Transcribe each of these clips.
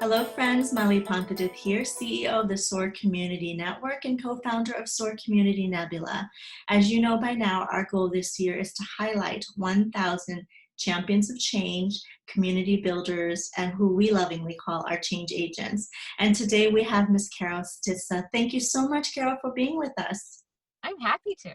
Hello friends, Mali Pankadith here, CEO of the SOAR Community Network and co-founder of SOAR Community Nebula. As you know by now, our goal this year is to highlight 1,000 champions of change, community builders, and who we lovingly call our change agents. And today we have Ms. Carole Stizza. Thank you so much, Carole, for being with us. I'm happy to.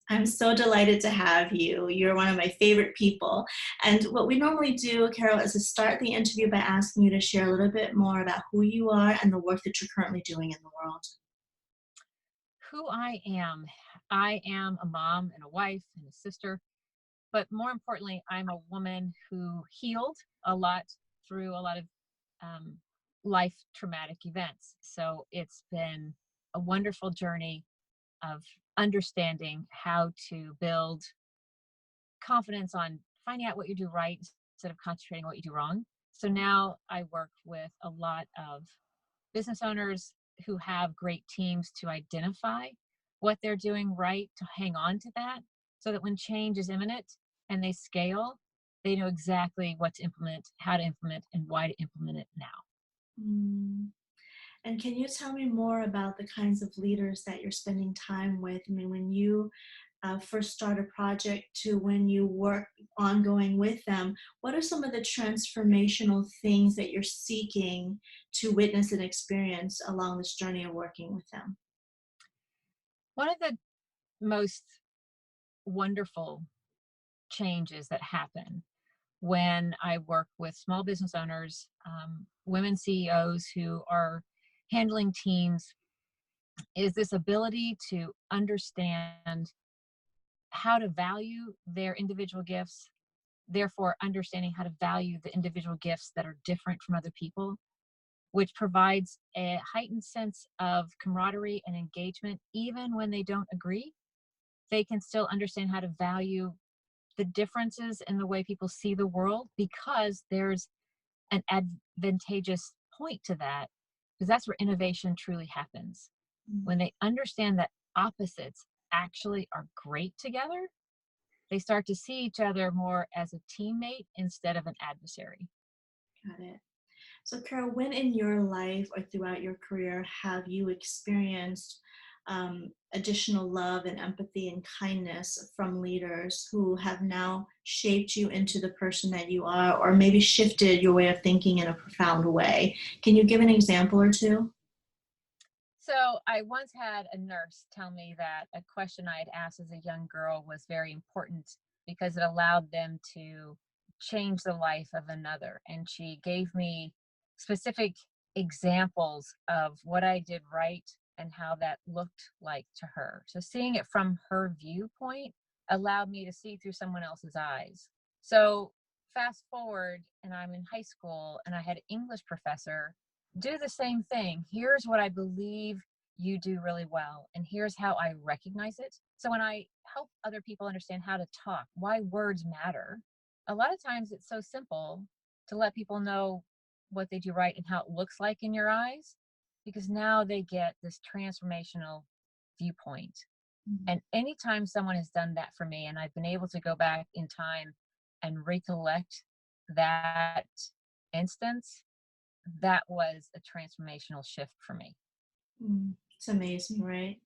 I'm so delighted to have you. You're one of my favorite people. And what we normally do, Carole, is to start the interview by asking you to share a little bit more about who you are and the work that you're currently doing in the world. Who I am. I am a mom and a wife and a sister, but more importantly, I'm a woman who healed a lot through a lot of life traumatic events. So it's been a wonderful journey of understanding how to build confidence on finding out what you do right instead of concentrating on what you do wrong. So now I work with a lot of business owners who have great teams to identify what they're doing right, to hang on to that, so that when change is imminent and they scale, they know exactly what to implement, how to implement, and why to implement it now. And can you tell me more about the kinds of leaders that you're spending time with? I mean, when you first start a project to when you work ongoing with them, what are some of the transformational things that you're seeking to witness and experience along this journey of working with them? One of the most wonderful changes that happen when I work with small business owners, women CEOs who are handling teams, is this ability to understand how to value their individual gifts, therefore understanding how to value the individual gifts that are different from other people, which provides a heightened sense of camaraderie and engagement. Even when they don't agree, they can still understand how to value the differences in the way people see the world, because there's an advantageous point to that, because that's where innovation truly happens. When they understand that opposites actually are great together, they start to see each other more as a teammate instead of an adversary. Got it. So, Carole, when in your life or throughout your career have you experienced additional love and empathy and kindness from leaders who have now shaped you into the person that you are, or maybe shifted your way of thinking in a profound way? Can you give an example or two? So I once had a nurse tell me that a question I had asked as a young girl was very important because it allowed them to change the life of another. And she gave me specific examples of what I did right and how that looked like to her. So seeing it from her viewpoint allowed me to see through someone else's eyes. So fast forward, and I'm in high school, and I had an English professor do the same thing. Here's what I believe you do really well, and here's how I recognize it. So when I help other people understand how to talk, why words matter, a lot of times it's so simple to let people know what they do right and how it looks like in your eyes, because now they get this transformational viewpoint. Mhm. And anytime someone has done that for me and I've been able to go back in time and recollect that instance, that was a transformational shift for me. It's amazing, right?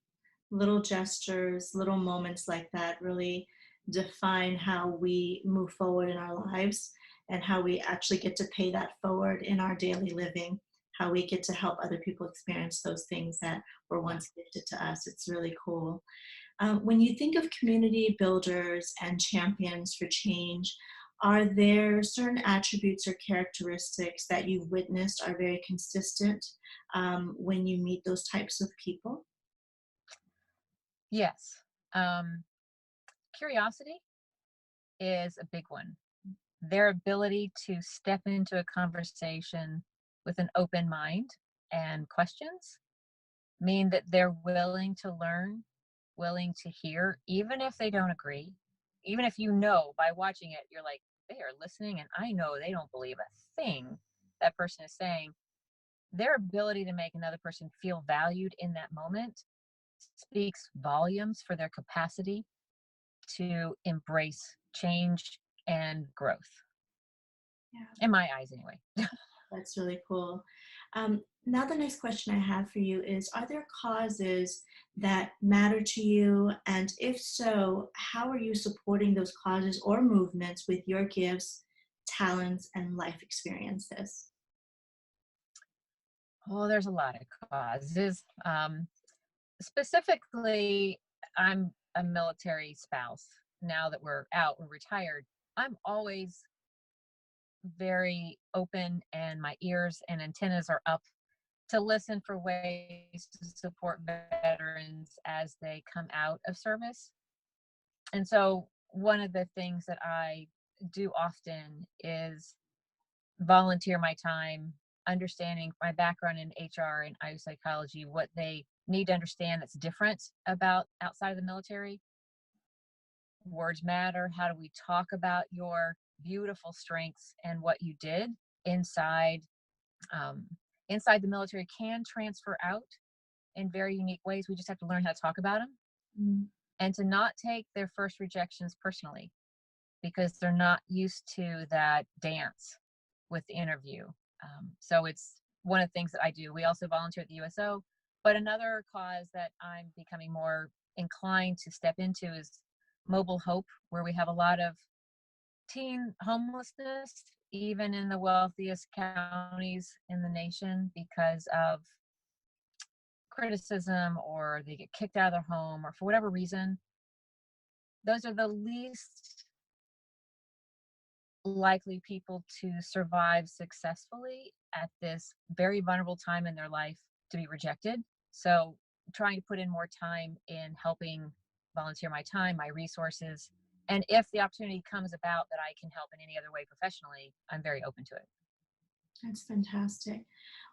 Little gestures, little moments like that really define how we move forward in our lives and how we actually get to pay that forward in our daily living, how we get to help other people experience those things that were Yeah. once gifted to us. It's really cool. When you think of community builders and champions for change, are there certain attributes or characteristics that you've witnessed are very consistent when you meet those types of people? Yes. Um, Curiosity is a big one. Their ability to step into a conversation with an open mind and questions mean that they're willing to learn, willing to hear, even if they don't agree. Even if you know by watching it, you're like, they are listening, and I know they don't believe a thing that person is saying. Their ability to make another person feel valued in that moment speaks volumes for their capacity to embrace change and growth, Yeah. in my eyes anyway. That's really cool. Now, the next question I have for you is, are there causes that matter to you? And if so, how are you supporting those causes or movements with your gifts, talents, and life experiences? Oh, there's a lot of causes. Specifically, I'm a military spouse. Now that we're retired, I'm always very open and my ears and antennas are up to listen for ways to support veterans as they come out of service. And so, one of the things that I do often is volunteer my time, understanding my background in HR and IO psychology, what they need to understand that's different about outside of the military. Words matter. How do we talk about your beautiful strengths and what you did inside um, inside the military can transfer out in very unique ways. We just have to learn how to talk about them Mm. and to not take their first rejections personally because they're not used to that dance with the interview. So it's one of the things that I do. We also volunteer at the USO, but another cause that I'm becoming more inclined to step into is mobile hope, where we have a lot of teen homelessness, even in the wealthiest counties in the nation, because of criticism or they get kicked out of their home or for whatever reason. Those are the least likely people to survive successfully at this very vulnerable time in their life to be rejected. So, trying to put in more time in helping volunteer my time, my resources. And if the opportunity comes about that I can help in any other way professionally, I'm very open to it. That's fantastic.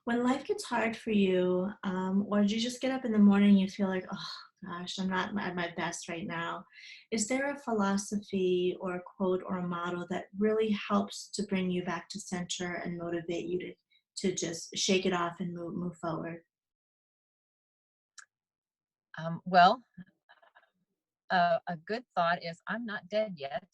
When life gets hard for you, or you just get up in the morning and you feel like, oh gosh, I'm not at my best right now, is there a philosophy or a quote or a motto that really helps to bring you back to center and motivate you to just shake it off and move forward? Well, a good thought is I'm not dead yet.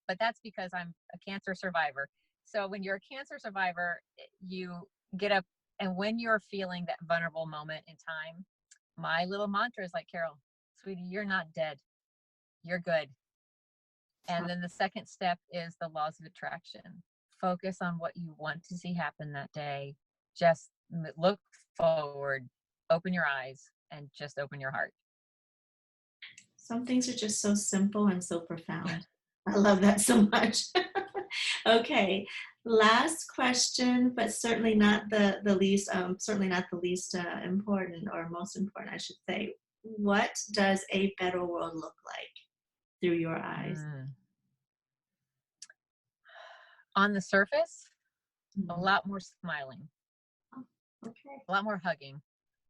But that's because I'm a cancer survivor. So when you're a cancer survivor, you get up, and when you're feeling that vulnerable moment in time, my little mantra is like, Carol, sweetie, you're not dead. You're good. And then the second step is the laws of attraction. Focus on what you want to see happen that day. Just look forward, open your eyes, and just open your heart. Some things are just so simple and so profound. I love that so much. Okay, last question, but certainly not the least, certainly not the least important or most important, I should say. What does a better world look like through your eyes? Mm. On the surface, a Mm. lot more smiling, Oh, okay, a lot more hugging,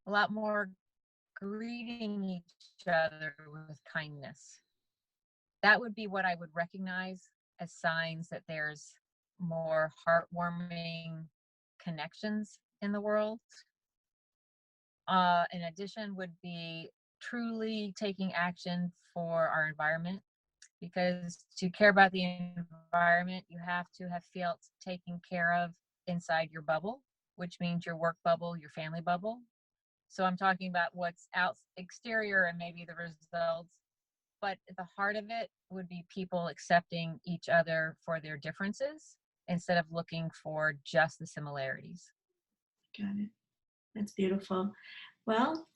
a lot more greeting each other with kindness. That would be what I would recognize as signs that there's more heartwarming connections in the world. In addition, would be truly taking action for our environment because to care about the environment, you have to have felt taken care of inside your bubble, which means your work bubble, your family bubble. So I'm talking about what's out exterior and maybe the results, but at the heart of it would be people accepting each other for their differences instead of looking for just the similarities. got it. That's beautiful. Well,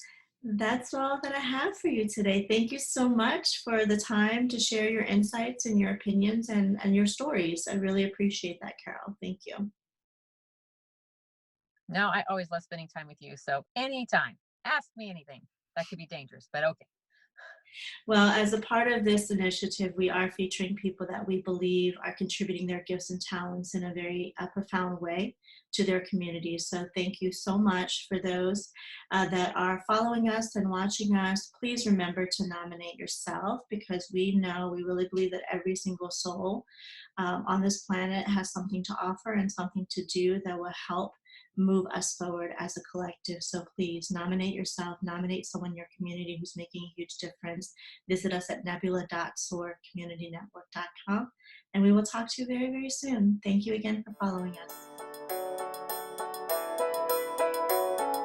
that's all that I have for you today. Thank you so much for the time to share your insights and your opinions and your stories. I really appreciate that, Carol. Thank you. No, I always love spending time with you. So anytime, ask me anything. That could be dangerous, but okay. Well, as a part of this initiative, we are featuring people that we believe are contributing their gifts and talents in a very profound way to their communities. So, thank you so much for those that are following us and watching us. Please remember to nominate yourself because we know, we really believe that every single soul on this planet has something to offer and something to do that will help move us forward as a collective. So please nominate yourself, nominate someone in your community who's making a huge difference. Visit us at nebula.soarcommunitynetwork.com, and we will talk to you very, very soon. Thank you again for following us.